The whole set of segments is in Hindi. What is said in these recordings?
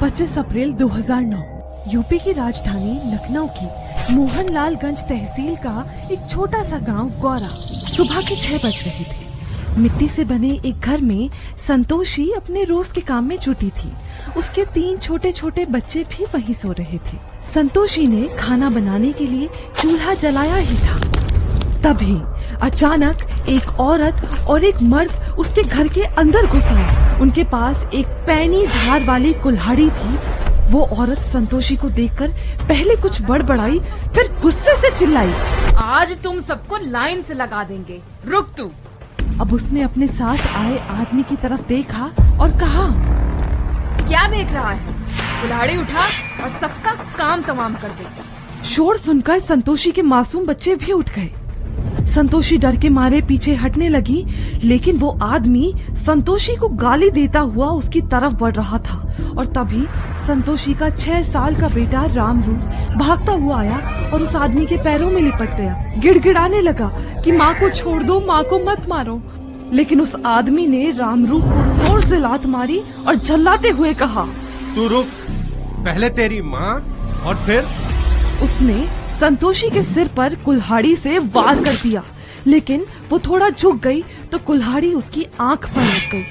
25 अप्रैल 2009 यूपी की राजधानी लखनऊ की मोहनलालगंज तहसील का एक छोटा सा गांव गौरा। सुबह के 6 बज रहे थे। मिट्टी से बने एक घर में संतोषी अपने रोज के काम में जुटी थी। उसके 3 छोटे छोटे बच्चे भी वहीं सो रहे थे। संतोषी ने खाना बनाने के लिए चूल्हा जलाया ही था, तभी अचानक एक औरत और एक मर्द उसके घर के अंदर घुस आए। उनके पास एक पैनी धार वाली कुल्हाड़ी थी। वो औरत संतोषी को देखकर पहले कुछ बड़बड़ाई, फिर गुस्से से चिल्लाई, आज तुम सबको लाइन से लगा देंगे, रुक तू। अब उसने अपने साथ आए आदमी की तरफ देखा और कहा, क्या देख रहा है, कुल्हाड़ी उठा और सबका काम तमाम कर दे। शोर सुनकर संतोषी के मासूम बच्चे भी उठ गए। संतोषी डर के मारे पीछे हटने लगी, लेकिन वो आदमी संतोषी को गाली देता हुआ उसकी तरफ बढ़ रहा था। और तभी संतोषी का 6 साल का बेटा रामरूप भागता हुआ आया और उस आदमी के पैरों में लिपट गया। गिड़गिड़ाने लगा कि माँ को छोड़ दो, माँ को मत मारो। लेकिन उस आदमी ने रामरूप को जोर से लात मारी और झल्लाते हुए कहा, तू रुक, पहले तेरी माँ और फिर। उसने संतोषी के सिर पर कुल्हाड़ी से वार कर दिया, लेकिन वो थोड़ा झुक गई तो कुल्हाड़ी उसकी आंख पर लग गई।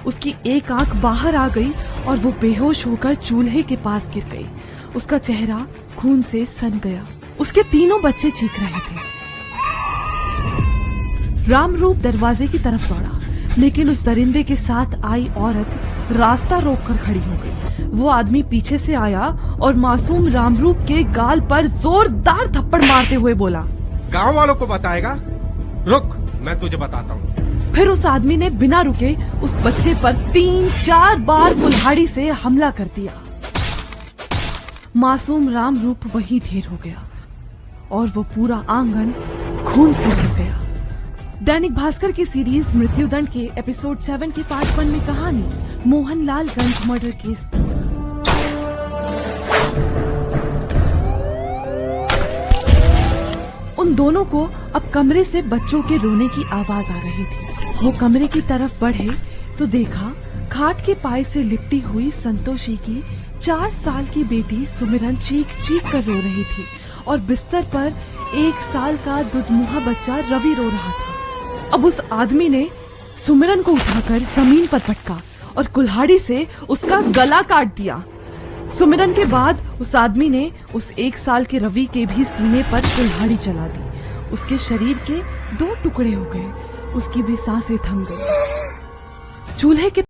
उसकी एक आंख बाहर आ गई और वो बेहोश होकर चूल्हे के पास गिर गई। उसका चेहरा खून से सन गया। उसके तीनों बच्चे चीख रहे थे। रामरूप दरवाजे की तरफ दौड़ा, लेकिन उस दरिंदे के साथ आई औरत रास्ता रोककर खड़ी हो गई। वो आदमी पीछे से आया और मासूम रामरूप के गाल पर जोरदार थप्पड़ मारते हुए बोला, गांव वालों को बताएगा? रुक, मैं तुझे बताता हूँ। फिर उस आदमी ने बिना रुके उस बच्चे पर 3-4 बार कुल्हाड़ी से हमला कर दिया। मासूम रामरूप वहीं ढेर हो गया और वो पूरा आंगन खून से भर गया। दैनिक भास्कर की सीरीज मृत्युदंड के एपिसोड 7 के पार्ट 1 में कहानी मोहनलालगंज मर्डर केस। उन दोनों को अब कमरे से बच्चों के रोने की आवाज आ रही थी। वो कमरे की तरफ बढ़े तो देखा खाट के पाए से लिपटी हुई संतोषी की 4 साल की बेटी सुमिरन चीख चीख कर रो रही थी और बिस्तर पर 1 साल का दुधमुहा बच्चा रवि रो रहा था। अब उस आदमी ने सुमिरन को उठाकर जमीन पर पटका और कुल्हाड़ी से उसका गला काट दिया। सुमिरन के बाद उस आदमी ने उस 1 साल के रवि के भी सीने पर कुल्हाड़ी चला दी। उसके शरीर के 2 टुकड़े हो गए। उसकी भी सांसें थम गई। चूल्हे के